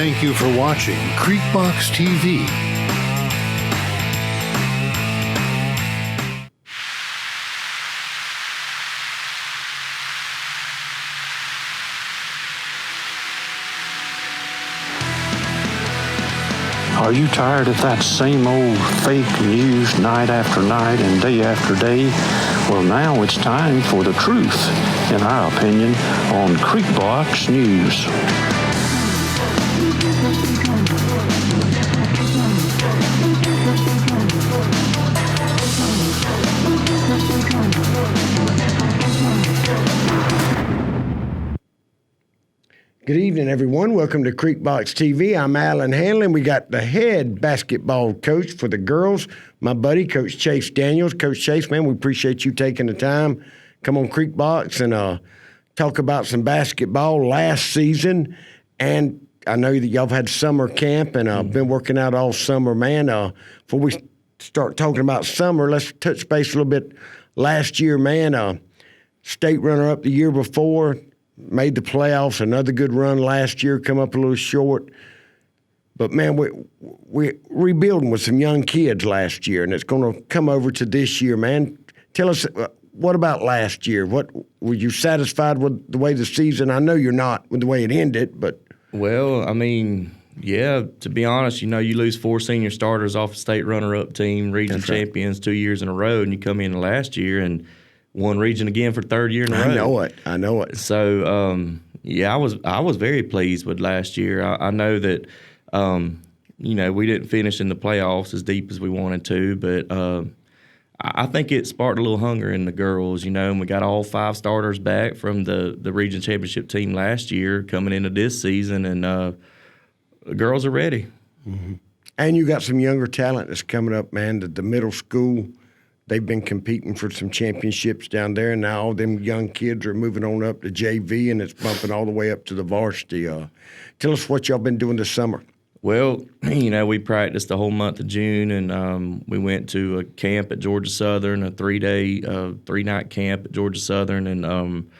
Thank you for watching CreekBox TV. Are you tired of that same old fake news night after night and day after day? Well, now it's time for the truth, in our opinion, on CreekBox News. Good evening, everyone. Welcome to CreekBox TV. I'm Alan Hanlon. We got the head basketball coach for the girls, my buddy, Coach Chase Daniels. Coach Chase, man, we appreciate you taking the time. Come on CreekBox and talk about some basketball last season. And I know that y'all have had summer camp and been working out all summer, man. Before we start talking about summer, let's touch base a little bit. Last year, man, state runner-up the year before, made the playoffs, another good run last year, come up a little short. But, man, we're rebuilding with some young kids last year, and it's going to come over to this year, man. Tell us, what about last year? What were you satisfied with the way the season? I know you're not with the way it ended, but. Well, I mean, yeah, to be honest, you know, you lose 4 senior starters off a state runner-up team, region champions 2 years in a row, and you come in last year and won region again for third year in a row. I know it. So, yeah, I was very pleased with last year. I know that, you know, we didn't finish in the playoffs as deep as we wanted to, but I think it sparked a little hunger in the girls, you know, and we got all 5 starters back from the region championship team last year coming into this season, and the girls are ready. Mm-hmm. And you got some younger talent that's coming up, man, the middle school. They've been competing for some championships down there, and now all them young kids are moving on up to JV, and it's bumping all the way up to the varsity. Tell us what y'all been doing this summer. Well, you know, we practiced the whole month of June, and we went to a camp at Georgia Southern, a 3-day, 3-night camp at Georgia Southern, and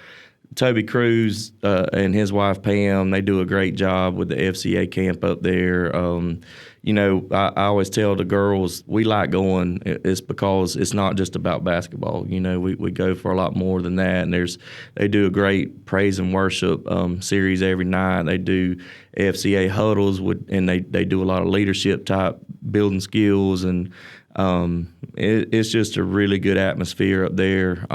Toby Cruz and his wife Pam, they do a great job with the FCA camp up there. You know, I always tell the girls we like going. It's because it's not just about basketball. You know, we go for a lot more than that. And they do a great praise and worship series every night. They do FCA huddles and they do a lot of leadership type building skills, and it's just a really good atmosphere up there.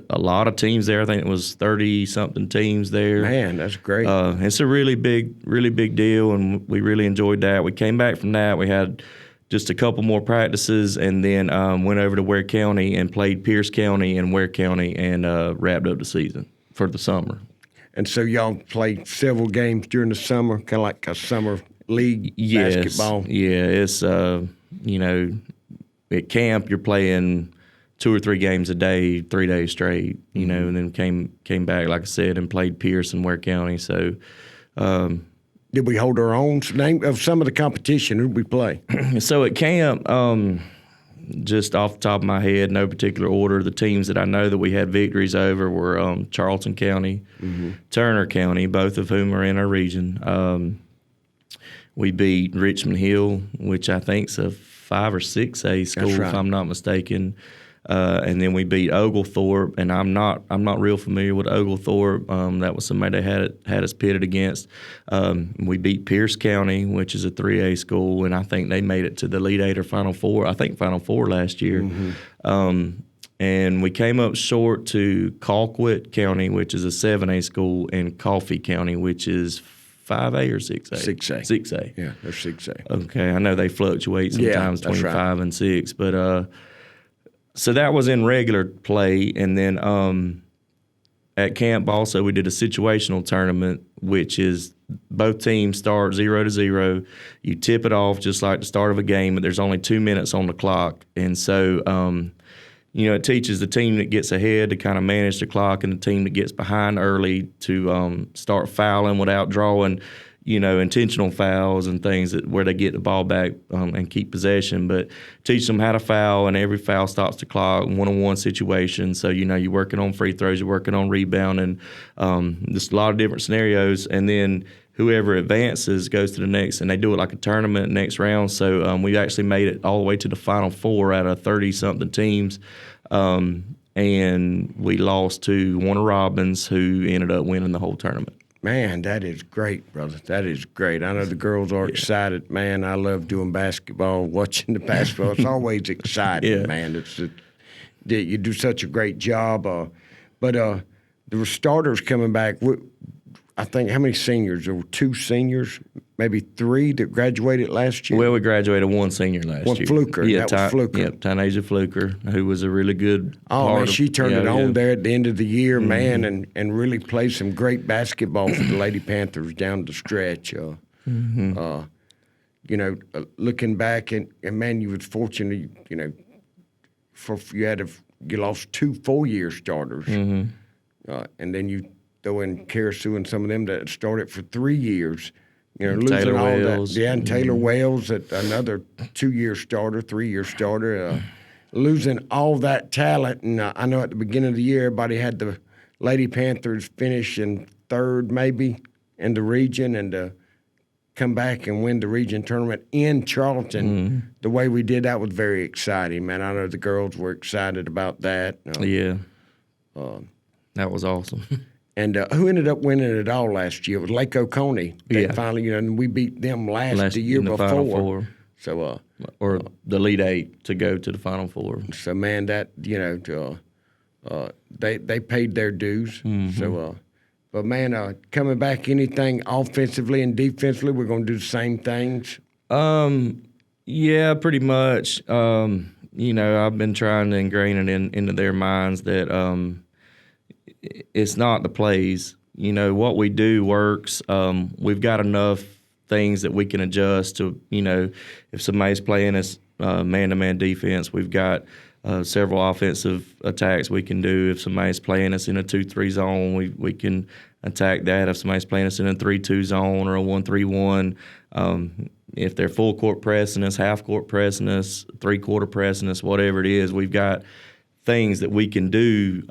A lot of teams there. I think it was 30-something teams there. Man, that's great. It's a really big deal, and we really enjoyed that. We came back from that. We had just a couple more practices, and then went over to Ware County and played Pierce County and Ware County, and wrapped up the season for the summer. And so y'all played several games during the summer, kind of like a summer league basketball. Yeah, it's, you know, at camp you're playing 2 or 3 games a day, 3 days straight, you know, and then came back, like I said, and played Pierce and Ware County. So, did we hold our own? Name of some of the competition, who did we play? So at camp, just off the top of my head, no particular order, the teams that I know that we had victories over were Charlton County, Turner County, both of whom are in our region. We beat Richmond Hill, which I think is a 5 or 6A school, if I'm not mistaken. And then we beat Oglethorpe, and I'm not real familiar with Oglethorpe. That was somebody they had us pitted against. We beat Pierce County, which is a 3A school, and I think they made it to the Elite 8 or Final Four. I think Final Four last year. And we came up short to Colquitt County, which is a 7A school, and Coffee County, which is 5A or 6A? 6A. 6A. Yeah, they're 6A. Okay, I know they fluctuate sometimes between 5 and 6, but so that was in regular play, and then at camp also we did a situational tournament, which is both teams start 0-0. You tip it off just like the start of a game, but there's only 2 minutes on the clock, and so you know, it teaches the team that gets ahead to kind of manage the clock, and the team that gets behind early to start fouling without drawing, you know, intentional fouls and things where they get the ball back and keep possession. But teach them how to foul, and every foul stops the clock, one-on-one situation. So, you know, you're working on free throws, you're working on rebounding, just a lot of different scenarios. And then whoever advances goes to the next, and they do it like a tournament next round. So we actually made it all the way to the Final Four out of 30-something teams, and we lost to Warner Robins, who ended up winning the whole tournament. Man, that is great, brother. That is great. I know the girls are excited. Man, I love doing basketball, watching the basketball. It's always exciting, man. You do such a great job. But there were starters coming back. I think, how many seniors? There were 2 seniors, maybe 3 that graduated last year? Well, we graduated 1 senior last year. One Fluker. Yeah, that was Fluker. Yep, Tynasia Fluker, who was a really good she turned it on there at the end of the year, Mm-hmm. man, and really played some great basketball for the Lady Panthers down the stretch. Looking back, and man, you was fortunate, you lost 2 4-year starters. Mm-hmm. And then you throw in Karasu and some of them that started for 3 years. Losing Taylor all Wells. that. Yeah, and Taylor Wells, another 2-year starter, 3-year starter. Losing all that talent. And I know at the beginning of the year, everybody had the Lady Panthers finish in 3rd maybe in the region, and to come back and win the region tournament in Charleston the way we did, that was very exciting, man. I know the girls were excited about that. That was awesome. And who ended up winning it all last year? It was Lake Oconee. They finally, and we beat them the year in the before. Final Four. So, or the Elite 8 to go to the Final Four. So, man, that they paid their dues. Mm-hmm. So, but man, coming back, anything offensively and defensively, we're going to do the same things. Yeah, pretty much. I've been trying to ingrain it into their minds that it's not the plays. What we do works. We've got enough things that we can adjust to, if somebody's playing us man-to-man defense, we've got several offensive attacks we can do. If somebody's playing us in a 2-3 zone, we can attack that. If somebody's playing us in a 3-2 zone or a 1-3-1, if they're full court pressing us, half court pressing us, 3-quarter pressing us, whatever it is, we've got things that we can do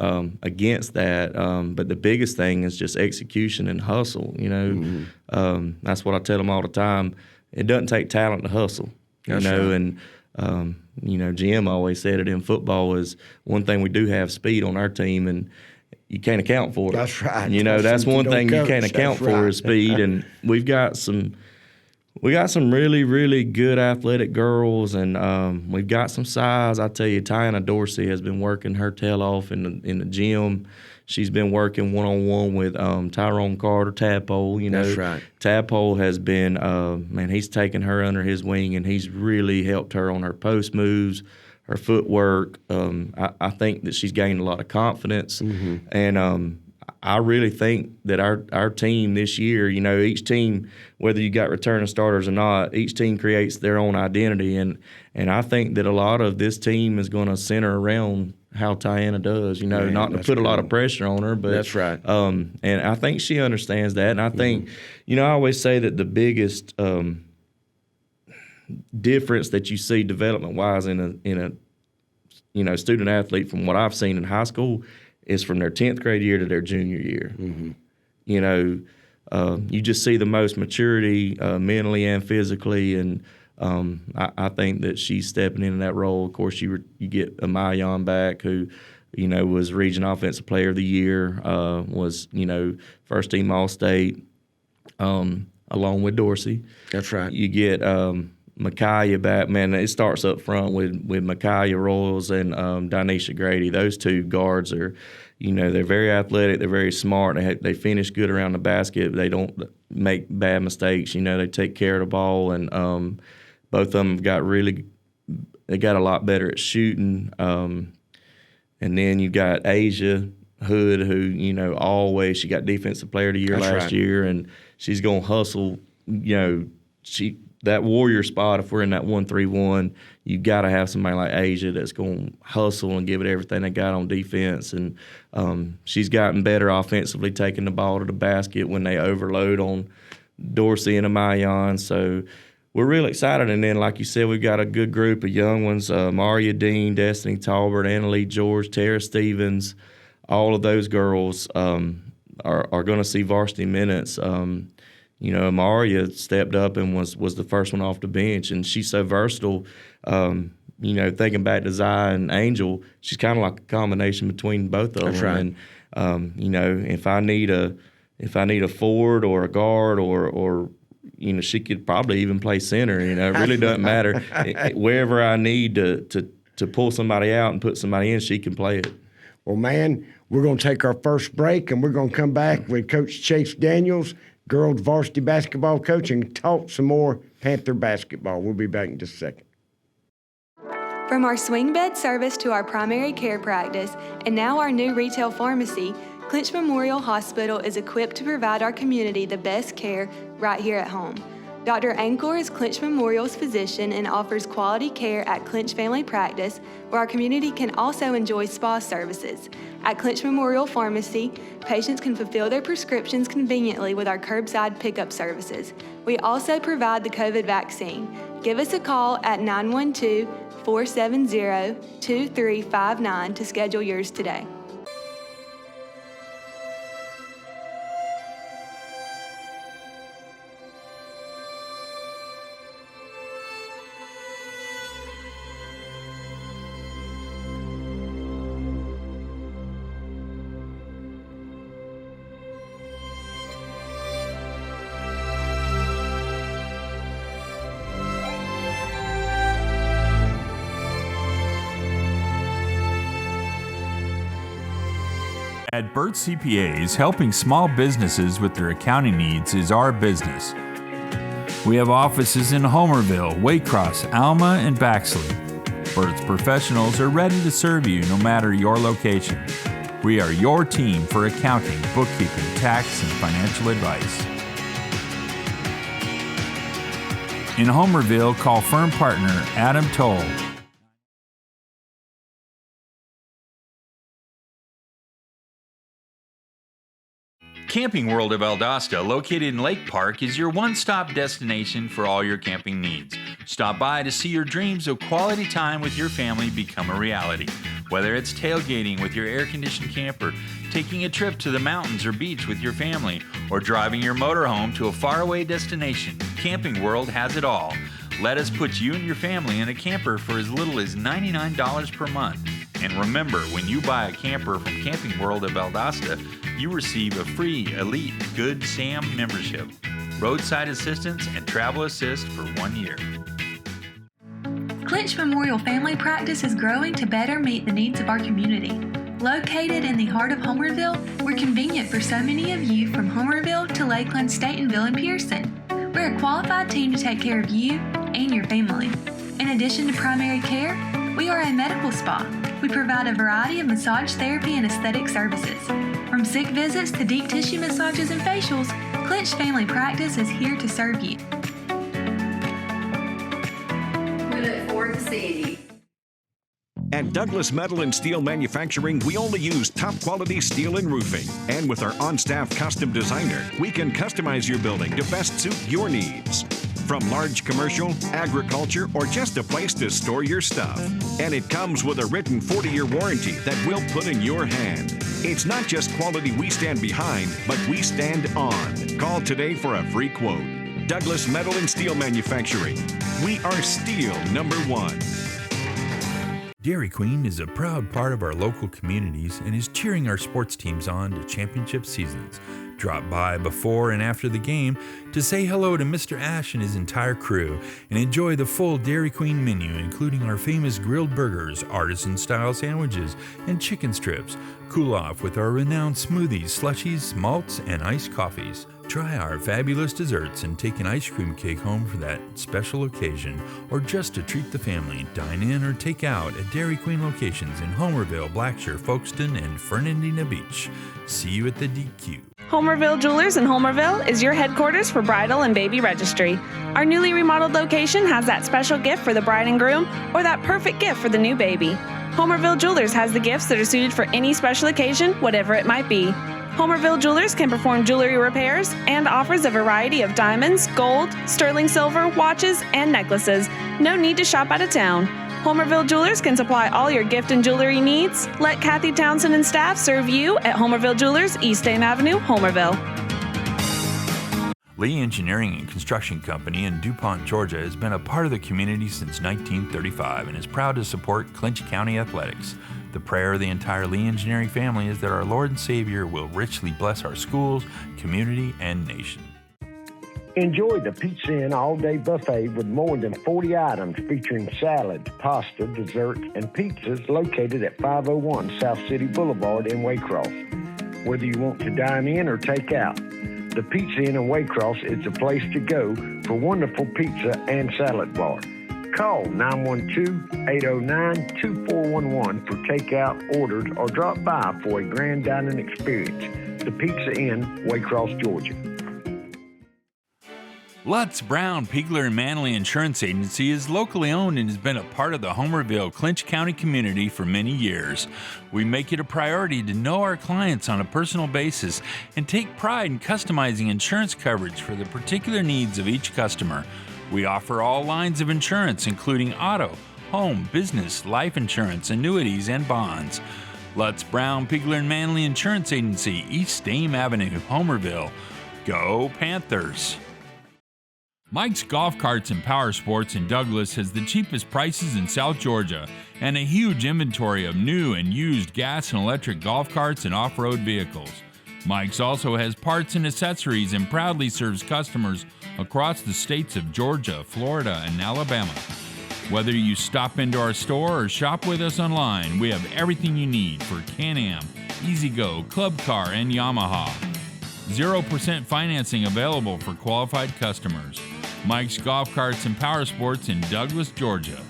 against that. But the biggest thing is just execution and hustle. That's what I tell them all the time. It doesn't take talent to hustle. That's right. And Jim always said it in football is one thing we do have speed on our team, and you can't account for it. That's right. That's one thing you can't account for is speed. And we've got some really, really good athletic girls, and we've got some size. I tell you, Tiana Dorsey has been working her tail off in the gym. She's been working one-on-one with Tyrone Carter, Tadpole. That's right. Tadpole has been, he's taken her under his wing, and he's really helped her on her post moves, her footwork. I think that she's gained a lot of confidence, and I really think that our team this year, each team, whether you got returning starters or not, each team creates their own identity, and I think that a lot of this team is going to center around how Tiana does, not to put a lot of pressure on her, but that's right. And I think she understands that, and I think, I always say that the biggest difference that you see development-wise in a student athlete from what I've seen in high school is from their 10th grade year to their junior year. You just see the most maturity mentally and physically, and I think that she's stepping into that role. Of course, you get Amayon back, who was Region Offensive Player of the Year, was first team All-State, along with Dorsey. That's right. You get Micaiah back. Man, it starts up front with Micaiah Royals and Dinesha Grady. Those two guards are, they're very athletic. They're very smart. They finish good around the basket. They don't make bad mistakes. They take care of the ball, and both of them they got a lot better at shooting. And then you got Asia Hood, who always, she got Defensive Player of the Year last year, and she's gonna hustle. That warrior spot, if we're in that 1-3-1, you got to have somebody like Asia that's going to hustle and give it everything they got on defense. And she's gotten better offensively, taking the ball to the basket when they overload on Dorsey and Amayon. So we're real excited. And then, like you said, we've got a good group of young ones, Maria Dean, Destiny Talbert, Annalie George, Tara Stevens. All of those girls are going to see varsity minutes. Amaria stepped up and was the first one off the bench, and she's so versatile. Thinking back to Zai and Angel, she's kind of like a combination between both of That's them. right. And if I need a forward or a guard or she could probably even play center. It really doesn't matter. Wherever I need to pull somebody out and put somebody in, she can play it. Well, man, we're going to take our first break, and we're going to come back with Coach Chase Daniels, girls varsity basketball coach, and talk some more Panther basketball. We'll be back in just a second. From our swing bed service to our primary care practice, and now our new retail pharmacy, Clinch Memorial Hospital is equipped to provide our community the best care right here at home. Dr. Ankor is Clinch Memorial's physician and offers quality care at Clinch Family Practice, where our community can also enjoy spa services. At Clinch Memorial Pharmacy, patients can fulfill their prescriptions conveniently with our curbside pickup services. We also provide the COVID vaccine. Give us a call at 912-470-2359 to schedule yours today. At Burt CPAs, helping small businesses with their accounting needs is our business. We have offices in Homerville, Waycross, Alma, and Baxley. Burt's professionals are ready to serve you no matter your location. We are your team for accounting, bookkeeping, tax, and financial advice. In Homerville, call firm partner Adam Toll. Camping World of Valdosta, located in Lake Park, is your one-stop destination for all your camping needs. Stop by to see your dreams of quality time with your family become a reality. Whether it's tailgating with your air-conditioned camper, taking a trip to the mountains or beach with your family, or driving your motorhome to a faraway destination, Camping World has it all. Let us put you and your family in a camper for as little as $99 per month. And remember, when you buy a camper from Camping World of Valdosta, you receive a free Elite Good Sam membership, roadside assistance, and travel assist for 1 year. Clinch Memorial Family Practice is growing to better meet the needs of our community. Located in the heart of Homerville, we're convenient for so many of you from Homerville to Lakeland, Statenville, and Pearson. We're a qualified team to take care of you and your family. In addition to primary care, we are a medical spa. We provide a variety of massage therapy and aesthetic services. From sick visits to deep tissue massages and facials, Clinch Family Practice is here to serve you. We look forward to seeing you. At Douglas Metal and Steel Manufacturing, we only use top-quality steel and roofing. And with our on-staff custom designer, we can customize your building to best suit your needs. From large commercial, agriculture, or just a place to store your stuff. And it comes with a written 40-year warranty that we'll put in your hand. It's not just quality we stand behind, but we stand on. Call today for a free quote. Douglas Metal and Steel Manufacturing. We are steel number one. Dairy Queen is a proud part of our local communities and is cheering our sports teams on to championship seasons. Drop by before and after the game to say hello to Mr. Ash and his entire crew and enjoy the full Dairy Queen menu, including our famous grilled burgers, artisan-style sandwiches, and chicken strips. Cool off with our renowned smoothies, slushies, malts, and iced coffees. Try our fabulous desserts and take an ice cream cake home for that special occasion, or just to treat the family. Dine in or take out at Dairy Queen locations in Homerville, Blackshear, Folkestone, and Fernandina Beach. See you at the DQ. Homerville Jewelers in Homerville is your headquarters for bridal and baby registry. Our newly remodeled location has that special gift for the bride and groom or that perfect gift for the new baby. Homerville Jewelers has the gifts that are suited for any special occasion, whatever it might be. Homerville Jewelers can perform jewelry repairs and offers a variety of diamonds, gold, sterling silver, watches, and necklaces. No need to shop out of town. Homerville Jewelers can supply all your gift and jewelry needs. Let Kathy Townsend and staff serve you at Homerville Jewelers, East Dame Avenue, Homerville. Lee Engineering and Construction Company in DuPont, Georgia has been a part of the community since 1935 and is proud to support Clinch County athletics. The prayer of the entire Lee Engineering family is that our Lord and Savior will richly bless our schools, community, and nation. Enjoy the Pizza Inn all-day buffet with more than 40 items featuring salads, pasta, desserts, and pizzas located at 501 South City Boulevard in Waycross. Whether you want to dine in or take out, the Pizza Inn in Waycross is the place to go for wonderful pizza and salad bar. Call 912-809-2411 for takeout orders or drop by for a grand dining experience. The Pizza Inn, Waycross, Georgia. Lutz, Brown, Pigler, and Manley Insurance Agency is locally owned and has been a part of the Homerville, Clinch County community for many years. We make it a priority to know our clients on a personal basis and take pride in customizing insurance coverage for the particular needs of each customer. We offer all lines of insurance, including auto, home, business, life insurance, annuities, and bonds. Lutz, Brown, Pigler, and Manley Insurance Agency, East Dame Avenue, Homerville. Go Panthers! Mike's Golf Carts and Power Sports in Douglas has the cheapest prices in South Georgia and a huge inventory of new and used gas and electric golf carts and off-road vehicles. Mike's also has parts and accessories and proudly serves customers across the states of Georgia, Florida, and Alabama. Whether you stop into our store or shop with us online, we have everything you need for Can-Am, E-Z-GO, Club Car, and Yamaha. 0% financing available for qualified customers. Mike's Golf Carts and Power Sports in Douglas, Georgia.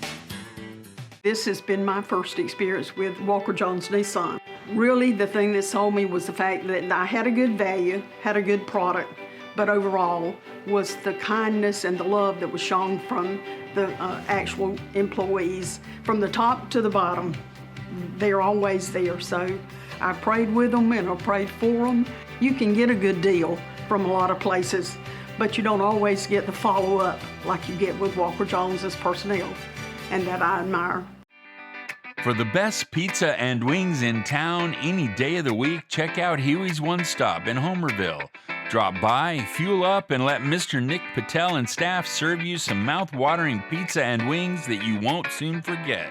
This has been my first experience with Walker Jones Nissan. Really, the thing that sold me was the fact that I had a good value, had a good product, but overall was the kindness and the love that was shown from the actual employees. From the top to the bottom, they're always there. So I prayed with them and I prayed for them. You can get a good deal from a lot of places, but you don't always get the follow-up like you get with Walker Jones's personnel, and that I admire. For the best pizza and wings in town any day of the week, check out Huey's One Stop in Homerville. Drop by, fuel up, and let Mr. Nick Patel and staff serve you some mouth-watering pizza and wings that you won't soon forget.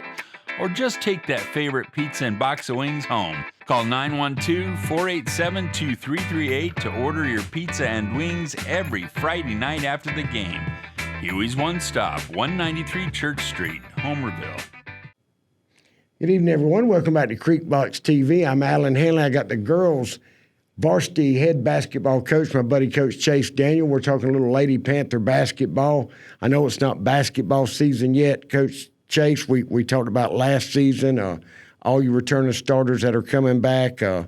Or just take that favorite pizza and box of wings home. Call 912-487-2338 to order your pizza and wings every Friday night after the game. Huey's One Stop, 193 Church Street, Homerville. Good evening, everyone. Welcome back to CreekBox TV. I'm Alan Hanley. I got the girls' varsity head basketball coach, my buddy Coach Chase Daniel. We're talking a little Lady Panther basketball. I know it's not basketball season yet, Coach Chase. We talked about last season, all your returning starters that are coming back, the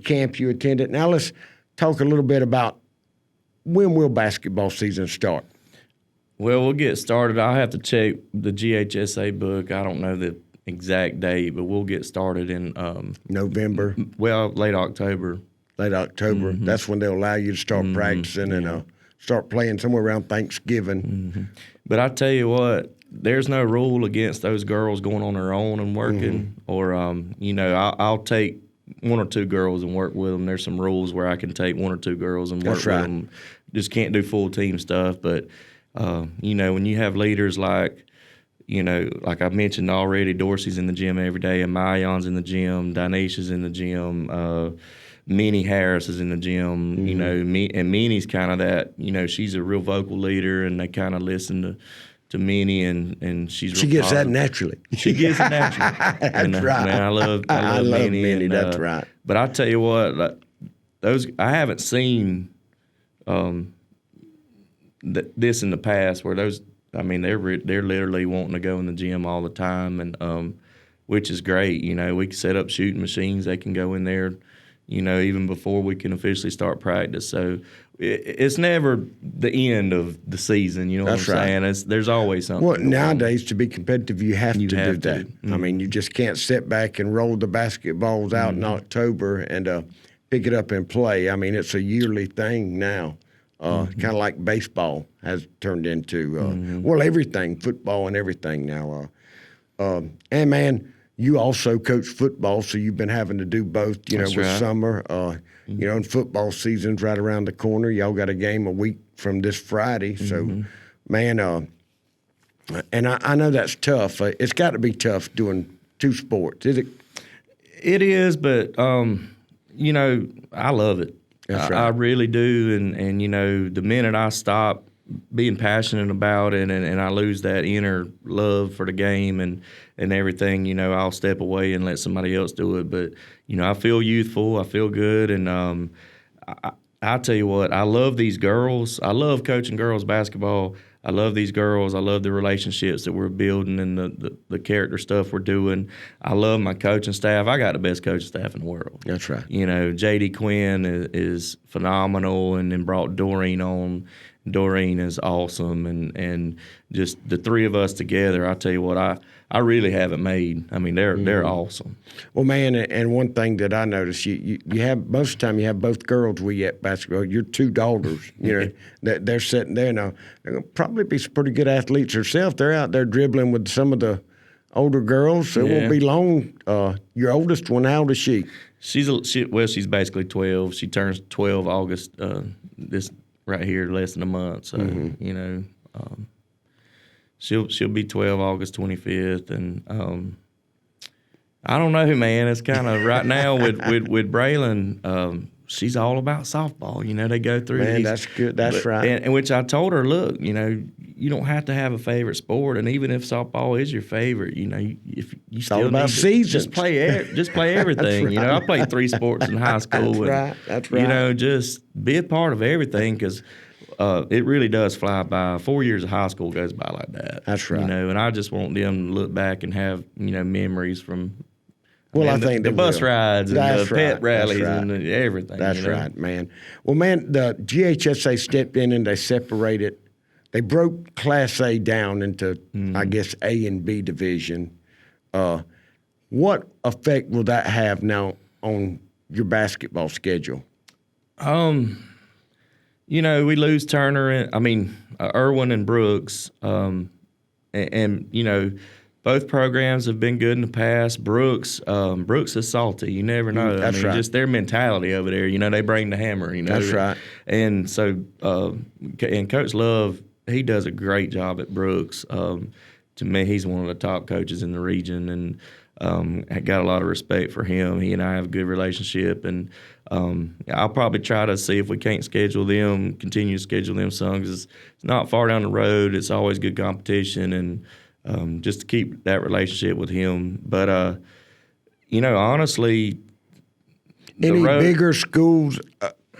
camp you attended. Now let's talk a little bit about when will basketball season start? Well, we'll get started. I'll have to check the GHSA book. I don't know the exact date, but we'll get started in November. Well, late October. Late October. Mm-hmm. That's when they'll allow you to start practicing and start playing somewhere around Thanksgiving. Mm-hmm. But I tell you what, there's no rule against those girls going on their own and working. Or, I'll take one or two girls and work with them. There's some rules where I can take one or two girls and work with them. Just can't do full team stuff. But, when you have leaders like I mentioned already, Dorsey's in the gym every day, and Mayon's in the gym, Dinesha's in the gym, Minnie Harris is in the gym, and Minnie's kind of that, she's a real vocal leader, and they kind of listen to Minnie, and she gets that naturally. She gets it naturally. That's right. Man, I love Minnie. That's right. But I tell you what, I haven't seen this in the past where they're literally wanting to go in the gym all the time, and which is great. We can set up shooting machines. They can go in there, even before we can officially start practice. So it's never the end of the season. You know what I'm saying? There's always something. Well, nowadays to be competitive, you have to do that. Mm-hmm. I mean, you just can't sit back and roll the basketballs out in October and pick it up and play. I mean, it's a yearly thing now. Kind of like baseball has turned into, everything, football and everything now. And, man, you also coach football, so you've been having to do both, That's with right. summer. And football season's right around the corner. Y'all got a game a week from this Friday. So, man, and I know that's tough. It's got to be tough doing two sports. Is it? It is, but, I love it. That's right. I really do. And, the minute I stop being passionate about it and I lose that inner love for the game and everything, I'll step away and let somebody else do it. But, I feel youthful. I feel good. And I tell you what, I love these girls. I love coaching girls basketball. I love these girls. I love the relationships that we're building and the character stuff we're doing. I love my coaching staff. I got the best coaching staff in the world. That's right. J.D. Quinn is phenomenal, and then brought Doreen on. Doreen is awesome, and just the three of us together, I tell you what, I really have it made. I mean, they're awesome. Well, man, and one thing that I noticed, you have most of the time you have both girls with you at basketball. Your two daughters, they're sitting there now. They're gonna probably be some pretty good athletes herself. They're out there dribbling with some of the older girls. So it won't be long. Your oldest one, how old is she? She's basically 12. She turns 12 August this. Right here, less than a month. So she'll be 12 August 25th, and I don't know, man. It's kind of right now with Braylon. She's all about softball. They go through. Man, that's good. That's right. And which I told her, look, you don't have to have a favorite sport, and even if softball is your favorite, if you it's still all about need to, seasons. just play everything. Right. I played 3 sports in high school. That's right. Just be a part of everything, because it really does fly by. 4 years of high school goes by like that. That's right. And I just want them to look back and have memories from. Well, I the think the they bus will. rides and That's the pet right. rallies That's and right. everything. That's right, man. Well, man, the GHSA stepped in and they separated. They broke Class A down into, I guess, A and B division. What effect will that have now on your basketball schedule? We lose Turner Irwin and Brooks, and both programs have been good in the past. Brooks is salty. You never know. That's right. Just their mentality over there. They bring the hammer. That's right. And so, and Coach Love, he does a great job at Brooks. To me, he's one of the top coaches in the region, and I got a lot of respect for him. He and I have a good relationship, and I'll probably try to see if we can't continue to schedule them some, because it's not far down the road. It's always good competition, and just to keep that relationship with him. But, honestly, any bigger schools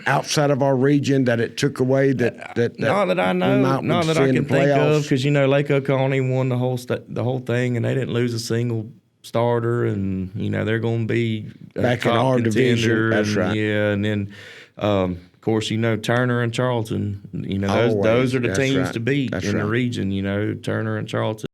outside of our region that it took away that not that I know, not that I can think of, because Lake Oconee won the whole thing, and they didn't lose a single starter, and they're going to be back in top our contender, division. That's right. Yeah, and then of course Turner and Charlton. Those are the teams to beat in the region. Turner and Charlton.